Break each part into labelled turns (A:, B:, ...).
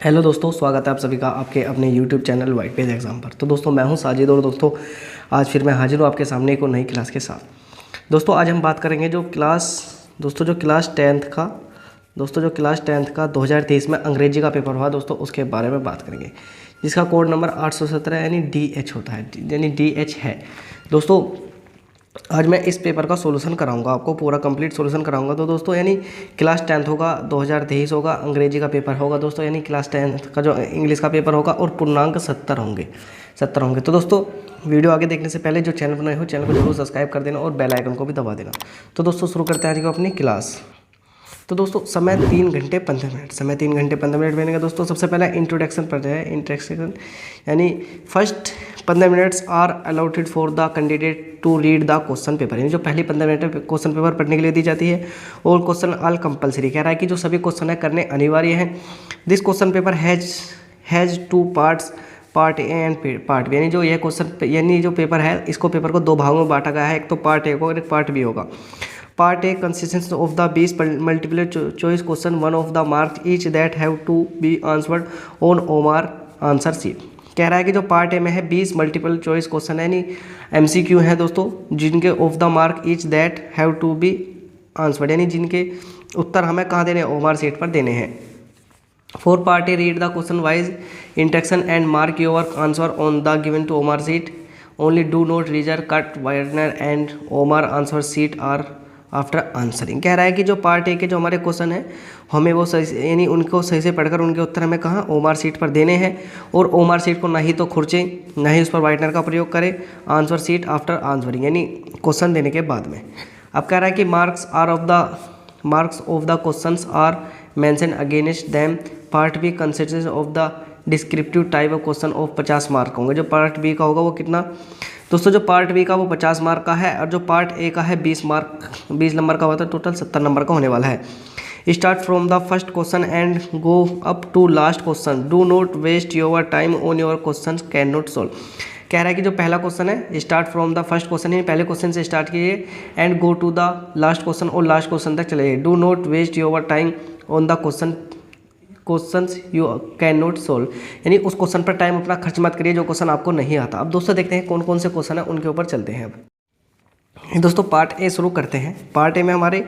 A: Hello दोस्तों, स्वागत है आप सभी का आपके अपने YouTube channel white page exam पर। तो दोस्तों मैं हूं साजिद और दोस्तों आज फिर मैं हाजिर हूं आपके सामने एक और नई क्लास के साथ। दोस्तों आज हम बात करेंगे जो क्लास टेंथ का 2023 में अंग्रेजी का पेपर हुआ दोस्तों, उसके बारे में बात करेंगे, जिसका कोड नंबर 817 यानी DH होता है, यानी DH है। दोस्तों आज मैं इस पेपर का सॉल्यूशन कराऊंगा, आपको पूरा कंप्लीट सॉल्यूशन कराऊंगा। तो दोस्तों यानी क्लास 10th होगा, 2023 होगा, अंग्रेजी का पेपर होगा दोस्तों, यानी क्लास 10th का जो इंग्लिश का पेपर होगा और पूर्णांक 70 होंगे। तो दोस्तों वीडियो आगे देखने से पहले जो चैनल बनाए हो चैनल को जरूर सब्सक्राइब कर देना और बेल आइकन को भी दबा देना। तो दोस्तों शुरू करते हैं आज अपनी क्लास। तो दोस्तों समय 3 घंटे 15 मिनट बनेगा। दोस्तों सबसे पहले इंट्रोडक्शन पढ़ते हैं। इंट्रोडक्शन यानी first 15 minutes are allotted for the candidate to read the question paper, यानी जो पहली 15 मिनट क्वेश्चन पेपर पढ़ने के लिए दी जाती है। और क्वेश्चन ऑल कंपलसरी, कह रहा है कि जो सभी क्वेश्चन है करने अनिवार्य हैं। This question paper has 2 parts, part A and part B, यानी जो यह क्वेश्चन यानी जो पेपर है इसको पेपर को 2 भागों में बांटा गया है, एक तो पार्ट ए होगा और एक पार्ट बी होगा। Part A consistence of the 20 multiple choice question, 1 of the mark each that have to be answered on OMR answer sheet. कह रहा है कि जो पार्ट ए में है 20 मल्टीपल चॉइस क्वेश्चन है, यानी MCQ है दोस्तों, जिनके of the mark each that have to be answered, यानी जिनके उत्तर हमें कहाँ देने हैं, ओमार शीट पर देने हैं। For part A read the question wise instruction and mark your answer on the given to OMR sheet. Only do not eraser cut whitener and OMR answer sheet are after answering. कह रहा है कि जो part A के जो हमारे question है हमें वो सही यानी उनको सही से पढ़कर उनके उत्तर हमें कहाँ ओमार शीट पर देने हैं। और ओमार शीट को ना ही तो खुरचें ना ही उस पर वाइटनर का प्रयोग करें। आंसर शीट आफ्टर आंसरिंग यानी क्वेश्चन देने के बाद में। अब कह रहा है कि marks of the questions are mention against them. Part B consistence of the descriptive type of question of 50 mark होंगे। जो पार्ट बी का होगा वो कितना दोस्तों, जो पार्ट बी का वो 50 मार्क का है और जो पार्ट ए का है 20 नंबर का होता है, टोटल 70 नंबर का होने वाला है। Start from the first question and go up to last question. Do not waste your time on your question can not solve. कह रहा है कि जो पहला क्वेश्चन है start from the first question है, पहले क्वेश्चन से स्टार्ट कीजिए and go to the last question और लास्ट क्वेश्चन तक चले। Do not waste your time on the questions you can not solve, यानी उस क्वेश्चन पर टाइम अपना खर्च मत करिए जो क्वेश्चन आपको नहीं आता। अब दोस्तों देखते हैं कौन कौन से क्वेश्चन है, उनके ऊपर चलते हैं। अब दोस्तों पार्ट ए शुरू करते हैं। पार्ट ए में हमारे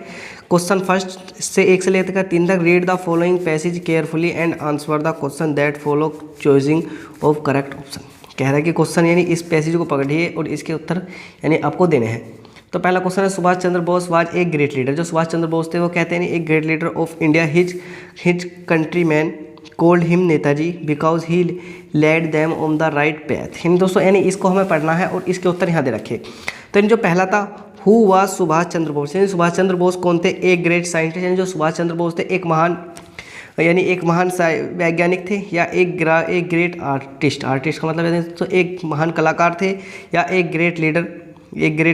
A: क्वेश्चन फर्स्ट से 1 से लेकर 3 तक। Read the following passage carefully and answer the question that follow choosing of correct option. कह रहा है कि क्वेश्चन यानी इस पैसेज को पकड़िए और इसके उत्तर यानी आपको देने हैं। तो पहला क्वेश्चन है सुभाष चंद्र बोस वाज एक ग्रेट लीडर। जो सुभाष चंद्र बोस थे वो कहते हैं एक great leader of India. His country man called him Netaji because he led them on the right path. इन दोस्तों यानी इसको हमें पढ़ना है और इसके उत्तर यहाँ दे रखे। तो इन जो पहला था हु वाज सुभाष चंद्र बोस, यानी सुभाष चंद्र बोस कौन थे, एक ग्रेट साइंटिस्ट, यानी जो सुभाष चंद्र बोस थे एक महान वैज्ञानिक थे, या एक ग्रेट आर्टिस्ट का मतलब है तो एक महान कलाकार थे, या एक ग्रेट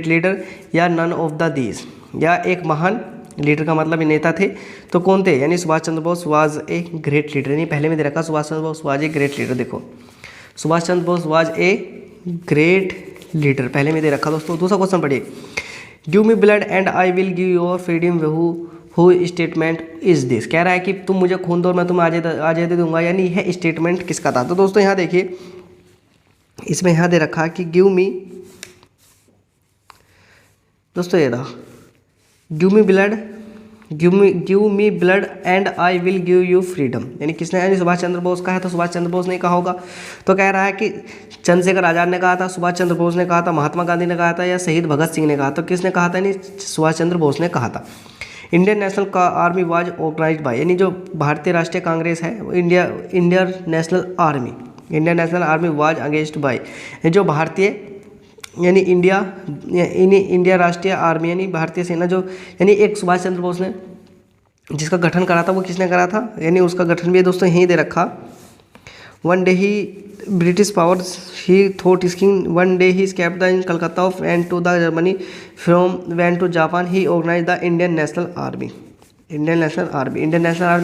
A: लीडर या नन ऑफ द दीज, या एक महान लीडर का मतलब नेता थे। तो कौन थे, यानी Subhash Chandra Bose was a great leader, यानी पहले में दे रखा Subhash Chandra Bose was a great leader. देखो Subhash Chandra Bose was a great leader पहले में दे रखा। दोस्तों दूसरा क्वेश्चन पढ़िए। Give me blood and I will give your freedom who statement is this. कह रहा है कि तुम मुझे खून दो और मैं तुम्हें आज़ादी दूंगा, यानी यह स्टेटमेंट किसका था। तो दोस्तों यहाँ देखिए इसमें यहाँ दे रखा कि गिव मी, दोस्तों ये रहा give me blood and I will give you freedom, यानी किसने, यानी सुभाष चंद्र बोस का है तो सुभाष चंद्र बोस ने कहा होगा। तो कह रहा है कि चंद्रशेखर आज़ाद ने कहा था, सुभाष चंद्र बोस ने कहा था, महात्मा गांधी ने कहा था, या शहीद भगत सिंह ने कहा। तो किसने कहा था, यानी सुभाष चंद्र बोस ने कहा था। Indian National Army was organize by, यानी जो भारतीय राष्ट्रीय कांग्रेस है वो Indian National Army was against by, जो भारतीय यानी इंडिया राष्ट्रीय आर्मी यानी भारतीय सेना जो यानी एक सुभाष चंद्र बोस ने जिसका गठन करा था वो किसने करा था, यानी उसका गठन भी दोस्तों यहीं दे रखा। One day he British powers he thought skiing, one day he escaped in Calcutta off and to the Germany from when to Japan he organize the Indian National Army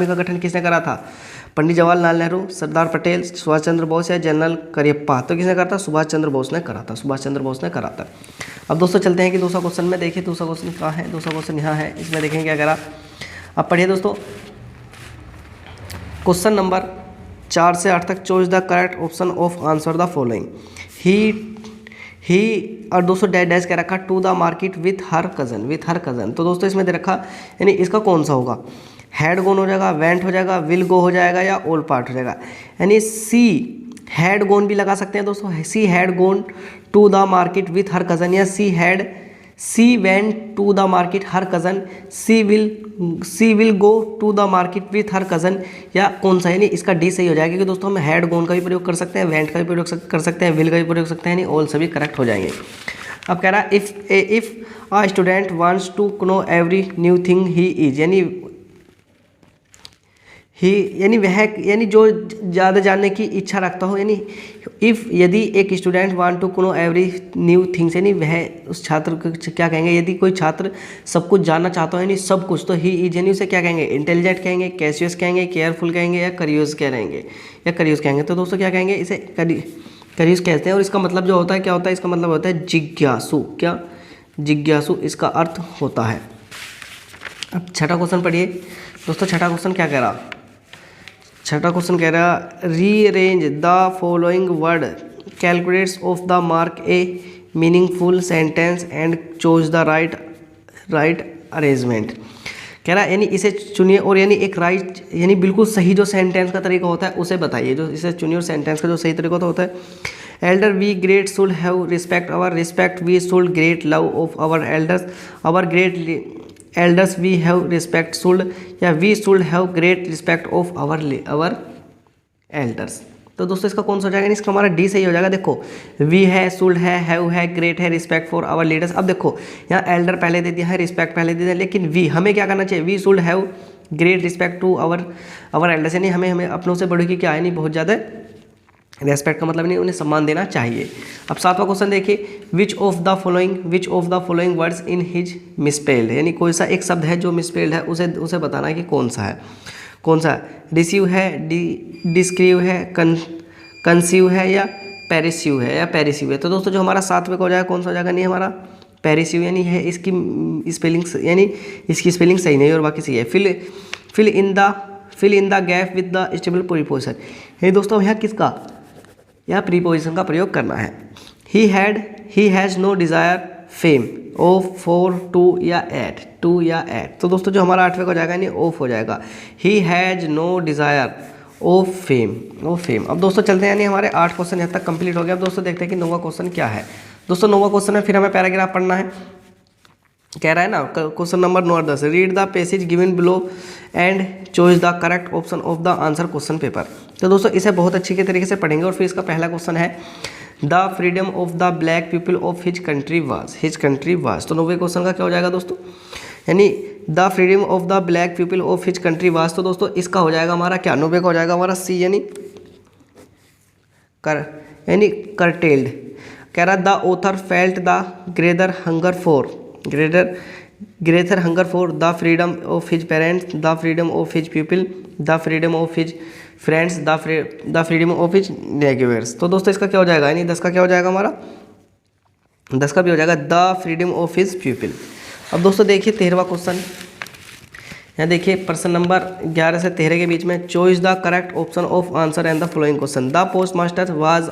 A: का गठन किसने करा था, पंडित जवाहरलाल नेहरू, सरदार पटेल, सुभाष चंद्र बोस या जनरल करियप्पा। तो किसने करा था, सुभाष चंद्र बोस ने करा था। अब दोस्तों चलते हैं कि दूसरा क्वेश्चन में देखिए, दूसरा क्वेश्चन कहाँ है, दूसरा क्वेश्चन यहाँ है, इसमें देखें क्या करा। अब पढ़िए दोस्तों क्वेश्चन नंबर 4 से 8 तक choice the correct option of answer the following. ही और दोस्तों डैश डैश कह रखा to the market with her cousin. तो दोस्तों इसमें दे रखा यानी इसका कौन सा होगा, हैड गोन हो जाएगा, वेंट हो जाएगा, विल गो हो जाएगा या ऑल पार्ट हो जाएगा। यानी सी हैड गोन भी लगा सकते हैं दोस्तों, she had gone to the market with her cousin, या she went to the market her cousin, she will go to the market with her cousin, या कौन सा, यानी इसका डी सही हो जाएगा। क्योंकि दोस्तों हम हैड गोन का भी प्रयोग कर सकते हैं, वेंट का भी प्रयोग कर सकते हैं, विल का भी प्रयोग कर सकते हैं, यानी ऑल सभी करेक्ट हो जाएंगे। अब कह रहा है if a student wants to know every new thing he is, यानी जो ज़्यादा जानने की इच्छा रखता हो, यानी यदि एक student want to know every new things, यानी वह उस छात्र को क्या कहेंगे, यदि कोई छात्र सब कुछ जानना चाहता हो यानी सब कुछ, तो ही इज यानी उसे क्या कहेंगे, इंटेलिजेंट कहेंगे, कैशियस कहेंगे, केयरफुल कहेंगे या करियोस कहेंगे। तो दोस्तों क्या कहेंगे, इसे करियोस कहते हैं। और इसका मतलब जो होता है क्या होता है, इसका मतलब होता है जिज्ञासु। क्या, जिज्ञासु इसका अर्थ होता है। अब छठा क्वेश्चन पढ़िए दोस्तों। छठा क्वेश्चन क्या कह रहा, छठा क्वेश्चन कह रहा rearrange the following word, calculates of the mark A meaningful sentence and choose the right arrangement. कह रहा यानी इसे चुनिए और यानी एक राइट यानी बिल्कुल सही जो सेंटेंस का तरीका होता है उसे बताइए। जो इसे चुनिए और सेंटेंस का जो सही तरीका होता है, elder we great should have respect our respect we should great love of our elders our great elders we have respect should, या we should have great respect of our elders. तो दोस्तों इसका कौन सा हो जाएगा, इसका हमारा डी सही हो जाएगा। देखो वी है, शुड है, हैव है, ग्रेट है, रिस्पेक्ट फॉर आवर लीडर्स। अब देखो यहाँ एल्डर पहले दे दिया है, रिस्पेक्ट पहले दे दिया, लेकिन वी हमें क्या करना चाहिए, we should have great respect to our elders, यानी हमें अपनों से बड़ों की क्या है नहीं बहुत ज़्यादा रेस्पेक्ट का मतलब नहीं, उन्हें सम्मान देना चाहिए। अब सातवां क्वेश्चन देखिए, which of the following words in his misspelled, यानी कोई सा एक शब्द है जो मिसपेल्ड है, उसे बताना है कि कौन सा है। रिसीव है, डिस्क्रीव है, कंसीव है या पेरिसीव है। तो दोस्तों जो हमारा सातवें का हो जाएगा कौन सा हो जाएगा, नहीं हमारा पेरिसीव, यानी है इसकी स्पेलिंग यानी इसकी स्पेलिंग सही नहीं और बाकी सही है। Fill in the gap with the stable preposition. ये दोस्तों यहाँ किसका, यहाँ प्रीपोजिशन का प्रयोग करना है। He has no desire fame, of, for, to या एट। तो दोस्तों जो हमारा आठवें का हो जाएगा नहीं ऑफ हो जाएगा। He has no desire of fame. अब दोस्तों चलते हैं, यानी हमारे 8 क्वेश्चन यहाँ तक कंप्लीट हो गया। अब दोस्तों देखते हैं कि 9वां क्वेश्चन क्या है। दोस्तों 9वां क्वेश्चन में फिर हमें पैराग्राफ पढ़ना है। कह रहा है ना क्वेश्चन नंबर 9 और 10, read the passage given below and choice the correct option of the answer question paper. तो दोस्तों इसे बहुत अच्छी के तरीके से पढ़ेंगे। और फिर इसका पहला क्वेश्चन है, the freedom of the black people of his country was. तो 9वें क्वेश्चन का क्या हो जाएगा दोस्तों, यानी the freedom of the black people of his country was. तो दोस्तों इसका हो जाएगा हमारा क्या, 90 का हो जाएगा हमारा सी, यानी करटेल्ड। कह रहा the author felt the greater hunger for the freedom of his parents, the freedom of his people, the freedom of his friends, the freedom of his neighbours. तो दोस्तों इसका क्या हो जाएगा, यानी 10 का क्या हो जाएगा हमारा, 10 का भी हो जाएगा the freedom of his people. अब दोस्तों देखिए 13वां क्वेश्चन, यहाँ देखिए प्रश्न नंबर 11 से 13 के बीच में, choice the correct option of answer and the following question. The post master was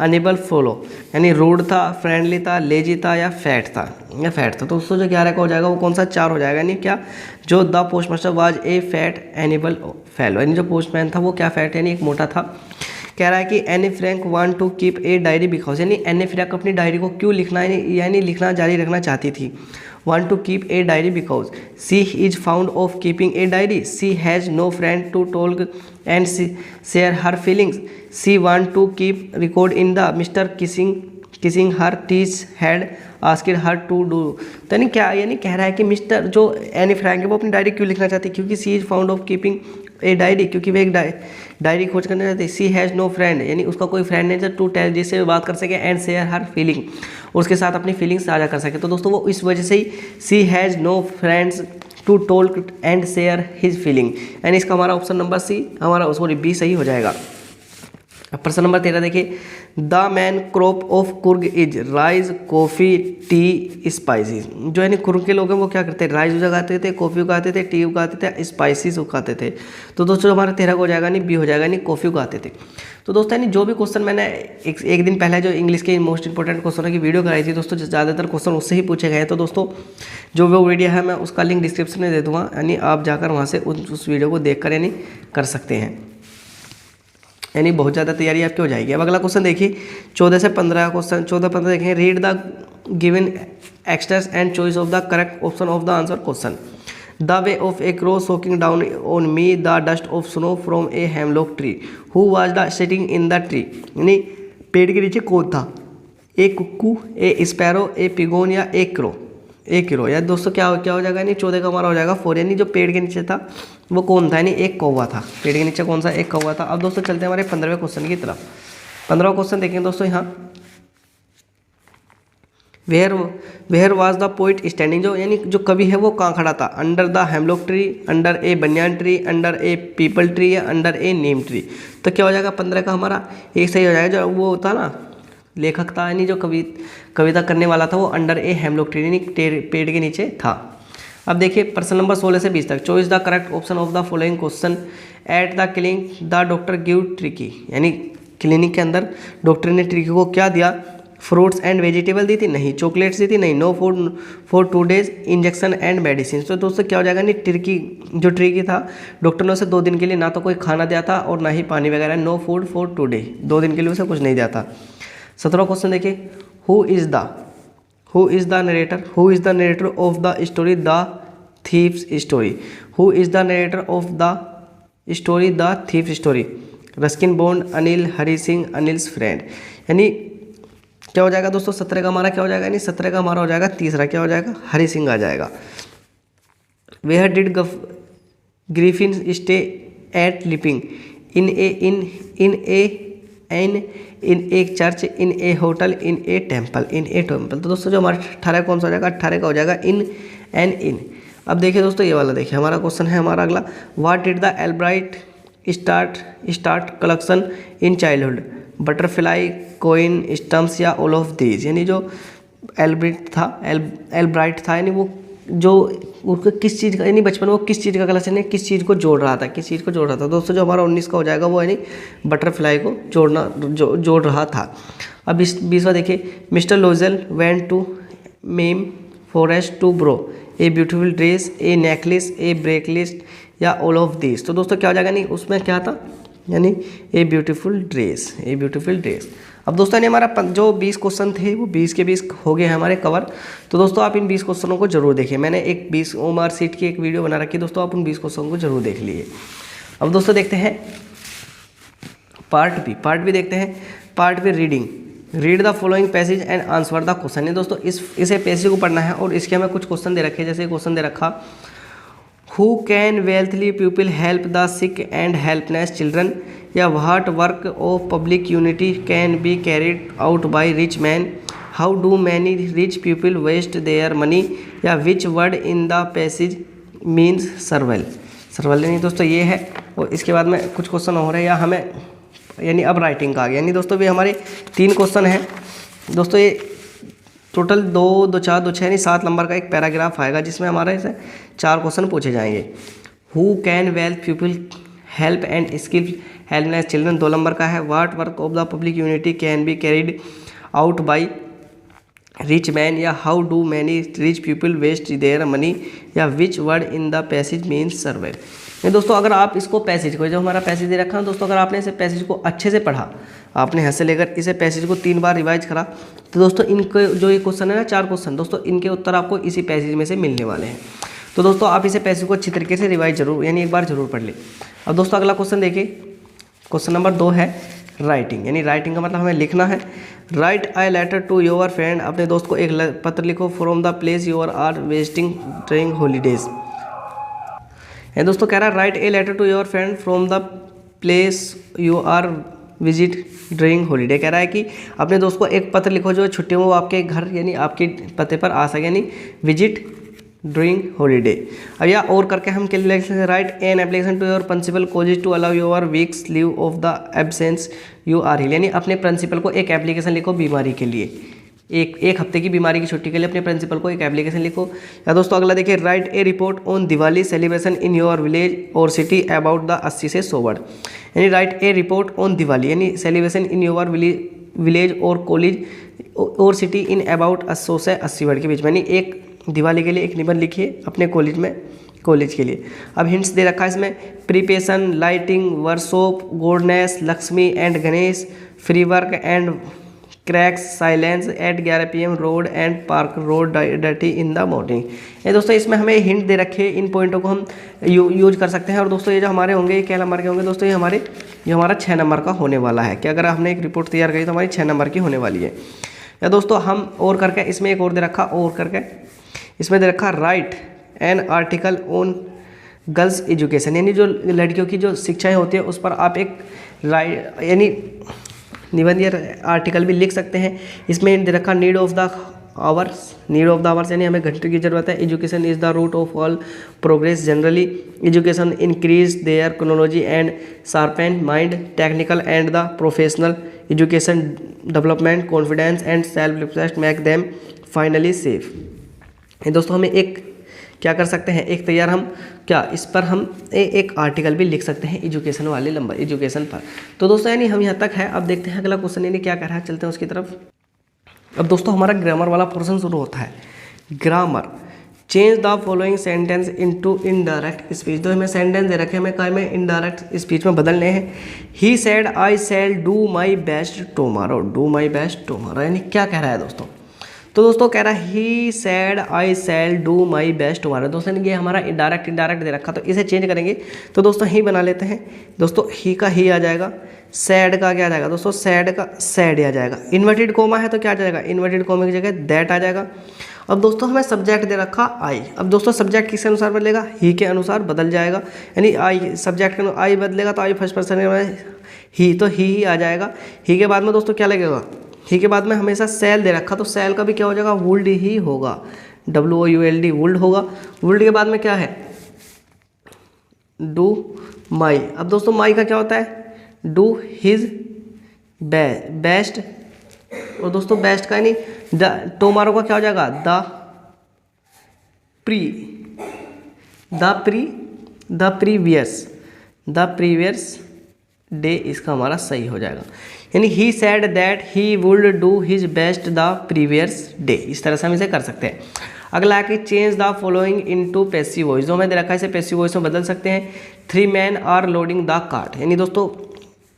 A: unable follow, यानी रूड था, फ्रेंडली था, लेजी था या फैट था। तो दोस्तों जो 11 का हो जाएगा वो कौन सा, 4 हो जाएगा। यानी क्या, जो the post master was a fat enable fellow, यानी जो पोस्टमैन था वो क्या फैट यानी एक मोटा था। कह रहा है कि Anne Frank want to keep a diary because, यानी एनी फ्रैंक अपनी डायरी को क्यों लिखना यानी लिखना जारी रखना चाहती थी। want to keep a diary because she is fond of keeping a diary. She has no friend to talk and share her feelings. She want to keep record in the Mr. kissing her teeth had asked her to do. तो यानी क्या, यानी कह रहा है कि mister जो Anne Frank है वो अपनी डायरी क्यों लिखना चाहती है, क्योंकि she is found of keeping a diary, क्योंकि वे एक डायरी खोज करना चाहती है। सी हैज़ नो फ्रेंड, यानी उसका कोई फ्रेंड नहीं टू टेल, जिससे वो बात कर सके, एंड शेयर हर फीलिंग, उसके साथ अपनी फीलिंग्स साझा कर सके। तो दोस्तों वो इस वजह से ही she has no friends to talk and share his feeling, यानी इसका हमारा ऑप्शन नंबर सी, हमारा सॉरी बी सही हो जाएगा। अब प्रश्न नंबर 13 देखिए, the man crop of Coorg is rice, coffee, T, spices. जो यानी कुर्ग के लोग हैं वो क्या करते हैं, राइस उगाते थे, कॉफ़ी उगाते थे, टी उगाते थे, स्पाइसेस उगाते थे। तो दोस्तों हमारा 13 का हो जाएगा नहीं, बी हो जाएगा नहीं, कॉफ़ी उगाते थे। तो दोस्तों यानी जो भी क्वेश्चन मैंने एक दिन पहले जो इंग्लिश के मोस्ट इंपॉर्टेंट क्वेश्चनों की वीडियो कराई थी दोस्तों, ज़्यादातर क्वेश्चन उससे ही पूछे गए। तो दोस्तों जो वो वीडियो है मैं उसका लिंक डिस्क्रिप्शन में दे दूँगा, यानी आप जाकर वहाँ से उस वीडियो को देख कर यानी कर सकते हैं, यानी बहुत ज़्यादा तैयारी आपकी हो जाएगी। अब अगला क्वेश्चन देखिए 14 से 15 क्वेश्चन, 14-15 देखें। Read the given extras and choice of the correct option of the answer question. The way of A crow soaking down on me the dust of snow from a hemlock tree, who was the sitting in the tree. यानी पेड़ के नीचे कौन था, ए कुक्कू, ए sparrow, ए पिगोन या ए crow. एक kilo या दोस्तों क्या हो जाएगा, यानी 14 का हमारा हो जाएगा 4, यानी जो पेड़ के नीचे था वो कौन था, यानी एक कौवा था। पेड़ के नीचे कौन सा, एक कौवा था। अब दोस्तों चलते हैं हमारे 15वें क्वेश्चन की तरफ। 15वां क्वेश्चन देखें दोस्तों यहाँ, where was the poet standing. जो यानी जो कवि है वो कहाँ खड़ा था, under the hemlock tree, under a banyan tree, under a peepal tree या अंडर ए नीम ट्री। तो क्या हो जाएगा 15 का हमारा एक सही हो जाएगा। जो वो होता ना लेखक था, यानी जो कविता करने वाला था वो अंडर ए हेमलॉक ट्री यानी पेड़ के नीचे था। अब देखिए प्रश्न नंबर 16 से 20 तक। Choice the correct option of the following question. At the clinic the doctor give tricky, यानी क्लिनिक के अंदर डॉक्टर ने ट्रिकी को क्या दिया, फ्रूट्स एंड वेजिटेबल दी थी, नहीं। चॉकलेट्स दी थी, नहीं। No food for 2 days, injection and medicine. तो दोस्तों क्या हो जाएगा, नहीं ट्रिकी था, डॉक्टर ने उसे 2 दिन के लिए ना तो कोई खाना दिया था और ना ही पानी वगैरह। नो फूड फॉर 2 डे, 2 दिन के लिए उसे कुछ नहीं दिया था। 17वां क्वेश्चन देखिए, who is the narrator of the story the thieves story. Who is the narrator of the story the thieves story. Ruskin bond, Anil, Hari Singh, Anil's friend. यानी क्या हो जाएगा दोस्तों 17 का हमारा क्या हो जाएगा, यानी 17 का हमारा हो जाएगा तीसरा, क्या हो जाएगा, हरी सिंह आ जाएगा। Where did Griffin stay at Iping, in a church, in a hotel, in a temple. तो दोस्तों जो हमारा 18 कौन सा हो जाएगा, 18 का हो जाएगा इन। अब देखिए दोस्तों ये वाला देखिए हमारा क्वेश्चन है हमारा अगला, what did the Albright start collection in childhood. Butterfly, coin, stumps या ऑल ऑफ दीज। यानी जो एल्ब्राइट था यानी वो जो उसको किस चीज़ का, यानी बचपन में वो किस चीज़ का कलेक्शन है, किस चीज़ को जोड़ रहा था। दोस्तों जो हमारा 19 का हो जाएगा वो यानी बटरफ्लाई को जोड़ रहा था। अब 20वां देखिए, mister Loisel went to ma'am forest to borrow a beautiful dress, a necklace, a bracelet या ऑल ऑफ दिस। तो दोस्तों क्या हो जाएगा, नहीं उसमें क्या था, यानी ए ब्यूटीफुल ड्रेस। अब दोस्तों ने हमारा जो 20 क्वेश्चन थे वो 20 के 20 हो गए हैं हमारे कवर। तो दोस्तों आप इन 20 क्वेश्चनों को जरूर देखें, मैंने एक 20 ओमआर सीट की एक वीडियो बना रखी है दोस्तों, आप उन 20 क्वेश्चनों को जरूर देख लीजिए। अब दोस्तों देखते हैं पार्ट बी देखते हैं। Part B read the following passage and answer the question. ये दोस्तों इसे पैसेज को पढ़ना है और इसके हमें कुछ क्वेश्चन दे रखे हैं। जैसे क्वेश्चन दे रखा, who can wealthy people help the sick and helpless children, या what work of public unity can be carried out by rich man, how do many rich people waste their money, या which word in the passage means survival. नहीं दोस्तों ये है। और इसके बाद में कुछ क्वेश्चन हो रहे हैं या हमें, यानी अब राइटिंग का आ गया। यानी दोस्तों भी हमारे 3 क्वेश्चन हैं दोस्तों। ये टोटल 2, 2, 4, 2, 6 यानी 7 नंबर का एक पैराग्राफ आएगा जिसमें हमारे से 4 क्वेश्चन पूछे जाएंगे। Who can wealth people help and skill helpless children 2 number का है। What work of the public unity can be carried out by rich man, या how do many rich people waste their money, या which word in the passage means survival. दोस्तों अगर आप इसको passage को, जो हमारा पैसेज दे रखा है दोस्तों, अगर आपने इसे पैसेज को अच्छे से पढ़ा, आपने हद से लेकर इसे पैसेज को 3 बार रिवाइज करा, तो दोस्तों इनके जो ये क्वेश्चन है ना 4 क्वेश्चन दोस्तों, इनके उत्तर आपको इसी पैसेज में से मिलने वाले हैं। तो दोस्तों आप इसे पैसेज को अच्छी तरीके से रिवाइज जरूर, यानी एक बार जरूर पढ़ लें। अब दोस्तों अगला क्वेश्चन देखिए, क्वेश्चन नंबर 2 है राइटिंग। यानी राइटिंग का मतलब हमें लिखना है। Write I letter to your friend, अपने दोस्त को एक पत्र लिखो, from the place you are visiting during holidays. दोस्तों कह रहा है write a letter to your friend from the place you are visit during holiday. कह रहा है कि अपने दोस्त को एक पत्र लिखो जो छुट्टियों में वो आपके घर यानी आपके पते पर आ सके, यानी विजिट ड्यूरिंग हॉलीडे। अब या और करके हम क्या लिख सकते हैं, write an application to your principal college to allow your weeks leave of the absence you are ill, यानी अपने प्रिंसिपल को एक एप्लीकेशन लिखो बीमारी के लिए, एक हफ्ते की बीमारी की छुट्टी के लिए अपने प्रिंसिपल को एक एप्लीकेशन लिखो। या दोस्तों अगला देखिए, right A report on Diwali celebration in your village और सिटी अबाउट द 80 से 100 वर्ड, यानी right A report on Diwali यानी सेलिब्रेशन इन योर विलेज और कॉलेज और सिटी इन अबाउट 100 से 80 वर्ड के बीच में, यानी एक दिवाली के लिए एक निबंध लिखिए अपने कॉलेज के लिए। अब हिंट्स दे रखा है इसमें, preparation, lighting, workshop, goddess, Lakshmi and Ganesh, free work and cracks, silence at 11 PM, road and park road dirty in the morning. ये दोस्तों इसमें हमें हिंट दे रखे, इन पॉइंटों को हम यूज कर सकते हैं। और दोस्तों ये जो हमारे होंगे ये क्या नंबर के होंगे दोस्तों, ये हमारा 6 नंबर का होने वाला है कि अगर हमने एक रिपोर्ट तैयार करी तो हमारी 6 नंबर की होने वाली है। या दोस्तों हम और करके इसमें एक और दे रखा, और करके इसमें दे रखा, right an article on girls education, यानी जो लड़कियों की जो शिक्षाएं होती है उस पर आप एक यानी निबंध या आर्टिकल भी लिख सकते हैं। इसमें दे रखा, नीड ऑफ द आवर्स यानी हमें घंटे की जरूरत है। Education is the root of all progress generally, education increase their chronology and sharpen mind, technical and the professional education development confidence and self respect make them finally safe. दोस्तों हमें एक क्या कर सकते हैं, एक तैयार हम क्या इस पर हम एक आर्टिकल भी लिख सकते हैं एजुकेशन वाले नंबर एजुकेशन पर। तो दोस्तों यानी हम यहाँ तक है। अब देखते हैं अगला क्वेश्चन यानी क्या कह रहा है, चलते हैं उसकी तरफ। अब दोस्तों हमारा ग्रामर वाला पोर्शन शुरू होता है। Grammar, change the following sentence into indirect speech. तो हमें सेंटेंस दे रखे, हमें में इनडायरेक्ट स्पीच में बदलने हैं। He said I shall do my best tomorrow, do my best tomorrow यानी क्या कह रहा है दोस्तों, तो दोस्तों कह रहा है he said I shall do my best tomorrow. दोस्तों ये हमारा इनडायरेक्ट दे रखा, तो इसे चेंज करेंगे तो दोस्तों ही बना लेते हैं। दोस्तों ही का ही आ जाएगा, सैड का क्या आ जाएगा दोस्तों, सैड का सैड आ जाएगा। इन्वर्टेड कोमा है तो क्या आ जाएगा, इन्वर्टेड कोमा की जगह दैट आ जाएगा। अब दोस्तों हमें सब्जेक्ट दे रखा आई। अब दोस्तों सब्जेक्ट किसके अनुसार बदलेगा, ही के अनुसार बदल जाएगा, यानी आई सब्जेक्ट के आई बदलेगा तो आई फर्स्ट पर्सन ही, तो ही आ जाएगा। ही के बाद में दोस्तों क्या लगेगा, ही के बाद में हमेशा सेल दे रखा, तो सेल का भी क्या हो जाएगा, वुल्ड ही होगा, WOULD वुल्ड होगा। वुल्ड के बाद में क्या है, डू माई। अब दोस्तों माई का क्या होता है, डू हिज बेस्ट। और दोस्तों बेस्ट का यानी टुमारो का क्या हो जाएगा, द प्रीवियस डे, इसका हमारा सही हो जाएगा। यानी he said that he would do his best the previous day, इस तरह से हम इसे कर सकते हैं। अगला है कि change the following into passive voice. जो हमें दे रखा है इसे पैसिव वॉइस में बदल सकते हैं। 3 men are loading the cart, यानी दोस्तों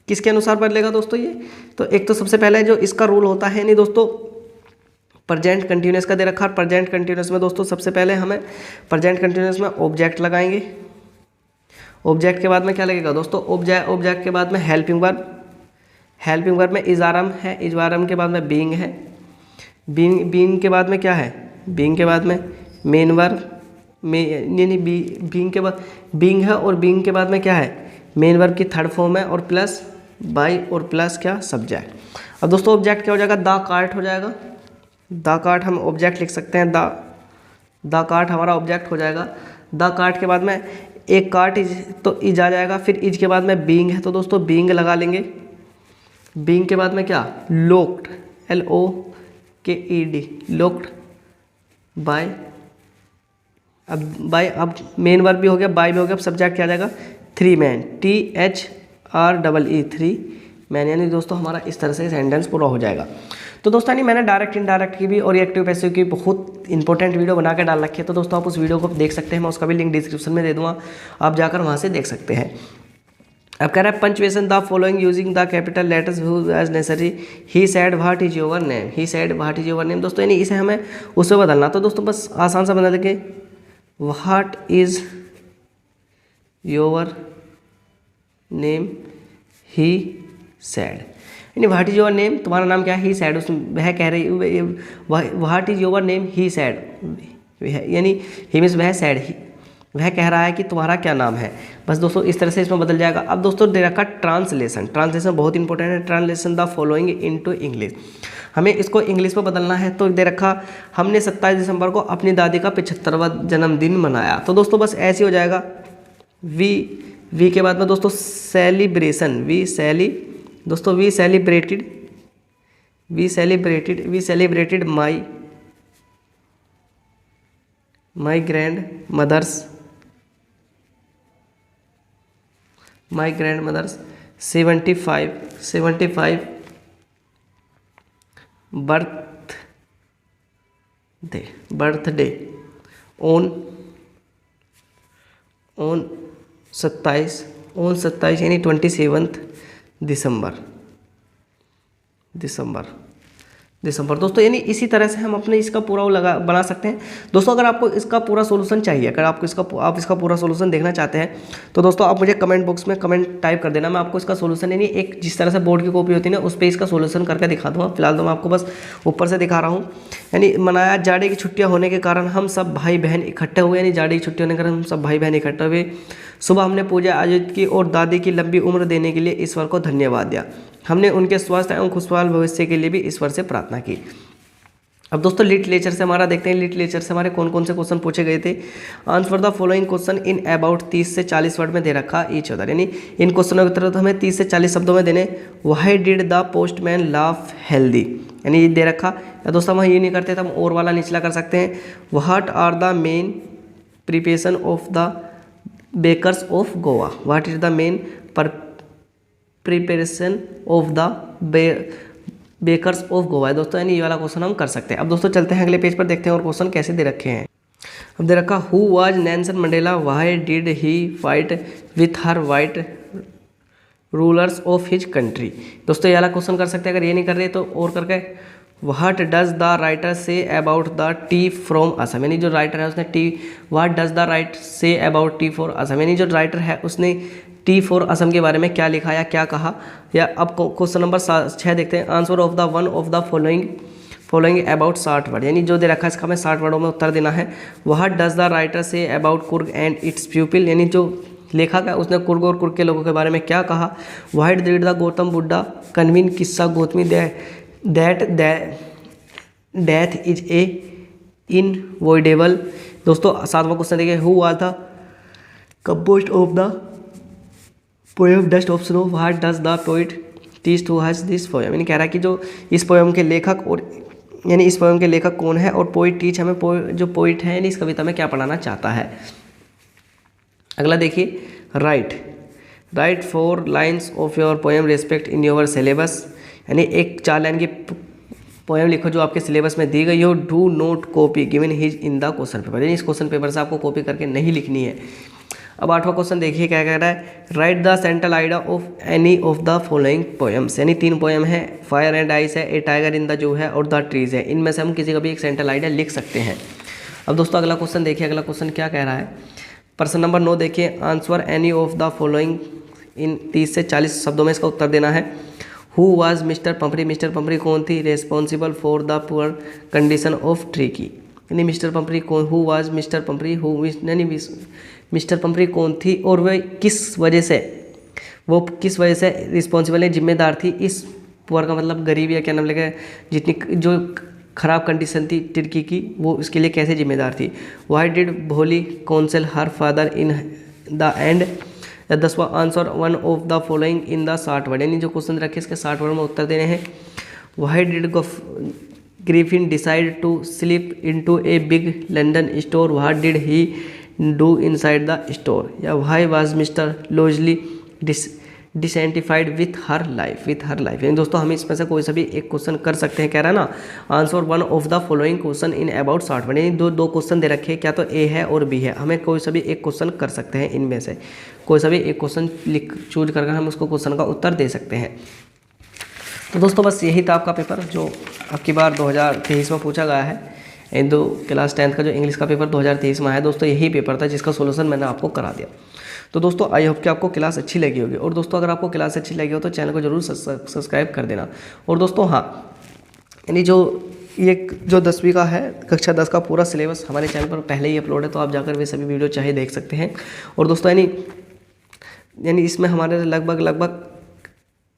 A: किसके अनुसार बदलेगा दोस्तों ये, तो एक तो सबसे पहले जो इसका रूल होता है, यानी दोस्तों प्रेजेंट कंटिन्यूअस का दे रखा है। प्रेजेंट कंटिन्यूअस में दोस्तों सबसे पहले हमें प्रेजेंट कंटिन्यूअस में ऑब्जेक्ट लगाएंगे। ऑब्जेक्ट के बाद में क्या लगेगा दोस्तों, ऑब्जेक्ट के बाद में हेल्पिंग वर्ब में इज आरम है, इज आरम के बाद में बीइंग है, बीइंग के बाद में क्या है, बीइंग के बाद में मेन वर्ब यानी बीइंग के बाद बीइंग है, और बीइंग के बाद में क्या है, मेन वर्ब की थर्ड फॉर्म है, और प्लस बाय और प्लस क्या सब्जेक्ट। अब दोस्तों ऑब्जेक्ट क्या हो जाएगा, द कार्ट हो जाएगा। द कार्ट हम ऑब्जेक्ट लिख सकते हैं, द कार्ट हमारा ऑब्जेक्ट हो जाएगा। द कार्ट के बाद में एक कार्ट इज, तो इज आ जाएगा। फिर इज के बाद में बीइंग है, तो दोस्तों बीइंग लगा लेंगे। बीइंग के बाद में क्या, लोक्ड, LOKED, लोक्ड बाय। अब मेन वर्ब भी हो गया, बाय भी हो गया, अब सब्जेक्ट क्या आ जाएगा, 3 men, THREE 3 मैन, यानी दोस्तों हमारा इस तरह से सेंटेंस पूरा हो जाएगा। तो दोस्तों नहीं मैंने डायरेक्ट इनडायरेक्ट की भी और एक्टिव पैसिव की बहुत इंपॉर्टेंट वीडियो बना के डाल रखी है, तो दोस्तों आप उस वीडियो को देख सकते हैं, मैं उसका भी लिंक डिस्क्रिप्शन में दे दूँगा, आप जाकर वहाँ से देख सकते हैं। अब कह रहा है punctuation the following using the capital letters as necessary. He said what is your name, he said what is your name. दोस्तों यानी इसे हमें उससे बदलना, तो दोस्तों बस आसान सा बना देंगे, what is your name, he said, यानी व्हाट इज योर नेम, तुम्हारा नाम क्या है, ही सेड, उसमें वह कह रही, what is your name, he said, यानी ही मीन्स वह सेड, वह कह रहा है कि तुम्हारा क्या नाम है। बस दोस्तों इस तरह से इसमें बदल जाएगा। अब दोस्तों दे रखा ट्रांसलेशन, ट्रांसलेशन बहुत इंपॉर्टेंट है। Translation the following into English, हमें इसको इंग्लिश में बदलना है। तो दे रखा हमने 27 दिसंबर को अपनी दादी का 75वां जन्मदिन मनाया। तो दोस्तों बस ऐसे हो जाएगा। वी के बाद में दोस्तों सेलिब्रेशन, दोस्तों we celebrated my grandmother's 75 birthday on 27 यानी 27 दिसंबर दोस्तों। यानी इसी तरह से हम अपने इसका पूरा बना सकते हैं। दोस्तों अगर आपको इसका पूरा सोल्यूशन चाहिए, अगर आपको इसका पूरा सोल्यूशन देखना चाहते हैं तो दोस्तों आप मुझे कमेंट बॉक्स में कमेंट टाइप कर देना। मैं आपको इसका सोल्यूशन यानी एक जिस तरह से बोर्ड की कॉपी होती है ना उस पर इसका सोल्यूशन करके दिखा दूँगा। फिलहाल तो मैं आपको बस ऊपर से दिखा रहा हूँ। यानी मनाया जाड़े की छुट्टियाँ होने के कारण हम सब भाई बहन इकट्ठे हुए, यानी जाड़े की छुट्टी होने के कारण हम सब भाई बहन इकट्ठे हुए। सुबह हमने पूजा आयोजित की और दादी की लंबी उम्र देने के लिए ईश्वर को धन्यवाद दिया। हमने उनके स्वस्थ एवं खुशहाल भविष्य के लिए भी ईश्वर से प्रार्थना की। अब दोस्तों लिटरेचर से हमारा देखते हैं, लिटरेचर से हमारे कौन कौन से क्वेश्चन पूछे गए थे। Answer the following question in about 30 से 40 वर्ड में दे रखा ईच अदर, यानी इन क्वेश्चनों के उत्तर तो हमें 30 से 40 शब्दों में देने। Why did the postman laugh healthy, यानी ये दे रखा। या दोस्तों हम ये नहीं करते तो हम और वाला निचला कर सकते हैं। What are the main preparation of the bakers of Goa, what is the main preparation of the bakers of Goa है दोस्तों, यानी ये वाला क्वेश्चन हम कर सकते हैं। अब दोस्तों चलते हैं अगले पेज पर, देखते हैं और क्वेश्चन कैसे दे रखे हैं। अब दे रखा who was Nelson Mandela, why did he fight with her white rulers of his country. दोस्तों ये वाला क्वेश्चन कर सकते हैं। अगर ये नहीं कर रहे तो और करके what does the writer say about the T from Assam, यानी जो राइटर है उसने T what does the right say about T for Assam, यानी जो राइटर है उसने टी फॉर असम के बारे में क्या लिखा या क्या कहा। या अब क्वेश्चन नंबर 6 देखते हैं। Answer of the one of the following about 60 word, यानी जो दे रखा है इसका हमें 60 वर्डों में उत्तर देना है। What does the writer say about Coorg and it's people, यानी जो लेखक है उसने कुर्ग और कुर्ग के लोगों के बारे में क्या कहा। Why did the Gautam Buddha convince Kisa Gotami that death is a unavoidable. दोस्तों 7वां क्वेश्चन देखिए। Who was the compost of the poem dust of snow, what does the poet teach to us this poem, यानी कह रहा है कि जो इस पोएम के लेखक और यानी इस पोएम के लेखक कौन है और पोइट टीच हमें जो पोइट है यानी इस कविता में क्या पढ़ाना चाहता है। अगला देखिए right 4 lines of your poem respect in your syllabus, यानी एक 4 लाइन की पोएम लिखो जो आपके सिलेबस में दी गई हो। Do not copy given his in the question paper, यानी इस क्वेश्चन पेपर से आपको कॉपी करके नहीं लिखनी है। अब 8वां क्वेश्चन देखिए क्या कह रहा है। Right the central idea of any of the following poems, यानी 3 पोएम है। फायर एंड आइस है, ए टाइगर इन द जू है और द ट्रीज है। इनमें से हम किसी का भी एक सेंट्रल आइडिया लिख सकते हैं। अब दोस्तों अगला क्वेश्चन देखिए, अगला क्वेश्चन क्या कह रहा है। प्रश्न नंबर 9 देखिए। Answer any of the following इन 30 से 40 शब्दों में इसका उत्तर देना है। हु वाज मिस्टर पंपरी, मिस्टर पंपरी कौन थी responsible for the poor condition of tree की, यानी मिस्टर पंपरी कौन, हु वाज मिस्टर पंपरी, यानी मिस्टर पंपरी कौन थी और वह किस वजह से रिस्पॉन्सिबल है, जिम्मेदार थी इस पुअर का मतलब गरीब या क्या नाम लगा जितनी जो खराब कंडीशन थी टिर्की की वो इसके लिए कैसे जिम्मेदार थी। Why did Bholi counsel her father in the end. 10वां answer one of the following in the 60 word, यानी जो क्वेश्चन रखे इसके 60 वर्ड में उत्तर देने हैं। Why did Griffin decide to sleep into a big London store, what did he do inside the store. या why was mister Loisel dissatisfied with her life, यानी दोस्तों हम इसमें से कोई सा भी एक क्वेश्चन कर सकते हैं। कह रहा है ना answer one of the following question in about 60 word, यानी दो क्वेश्चन दे रखे हैं, क्या तो ए है और बी है। हमें कोई सा भी एक क्वेश्चन कर सकते हैं, इनमें से कोई सा भी एक क्वेश्चन चूज कर हम उसको क्वेश्चन का उत्तर दे सकते हैं। तो दोस्तों बस यही था आपका पेपर जो आपकी बार 2023 में पूछा गया है। हिंदू क्लास 10th का जो इंग्लिश का पेपर 2023 में आया दोस्तों, यही पेपर था जिसका सोल्यूशन मैंने आपको करा दिया। तो दोस्तों आई होप कि आपको क्लास अच्छी लगी होगी, और दोस्तों अगर आपको क्लास अच्छी लगी हो तो चैनल को जरूर सब्सक्राइब कर देना। और दोस्तों हाँ, यानी जो ये जो 10वीं का है, कक्षा 10 का पूरा सिलेबस हमारे चैनल पर पहले ही अपलोड है, तो आप जाकर वे सभी वीडियो चाहे देख सकते हैं। और दोस्तों यानी इसमें हमारे लगभग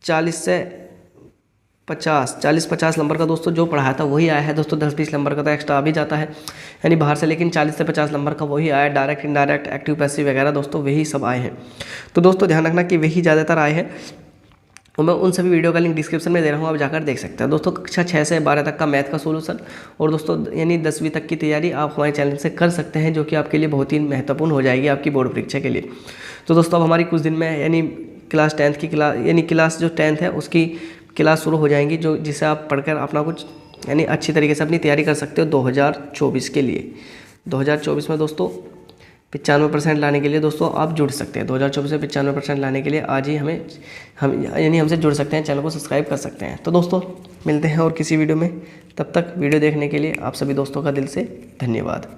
A: 40-50 नंबर का दोस्तों जो पढ़ाया था वही आया है दोस्तों। 10-20 नंबर का तो एक्स्ट्रा आ भी जाता है यानी बाहर से, लेकिन 40 से 50 नंबर का वही आया। डायरेक्ट, इनडायरेक्ट, एक्टिव, पैसिव वगैरह दोस्तों वही सब आए हैं। तो दोस्तों ध्यान रखना कि वही ज़्यादातर आए हैं, और मैं उन सभी वीडियो का लिंक डिस्क्रिप्शन में दे रहा हूँ, आप जाकर देख सकते हैं। दोस्तों कक्षा 6 से 12 तक का मैथ का सोल्यूशन और दोस्तों यानी 10वीं तक की तैयारी आप हमारे चैनल से कर सकते हैं, जो कि आपके लिए बहुत ही महत्वपूर्ण हो जाएगी आपकी बोर्ड परीक्षा के लिए। तो दोस्तों अब हमारी कुछ दिन में यानी क्लास 10 की क्लास जो 10th है उसकी क्लास शुरू हो जाएंगी, जो जिसे आप पढ़कर अपना कुछ यानी अच्छी तरीके से अपनी तैयारी कर सकते हो 2024 के लिए। 2024 में दोस्तों 95% लाने के लिए दोस्तों आप जुड़ सकते हैं। 2024 में 95% लाने के लिए आज ही हमसे जुड़ सकते हैं, चैनल को सब्सक्राइब कर सकते हैं। तो दोस्तों मिलते हैं और किसी वीडियो में, तब तक वीडियो देखने के लिए आप सभी दोस्तों का दिल से धन्यवाद।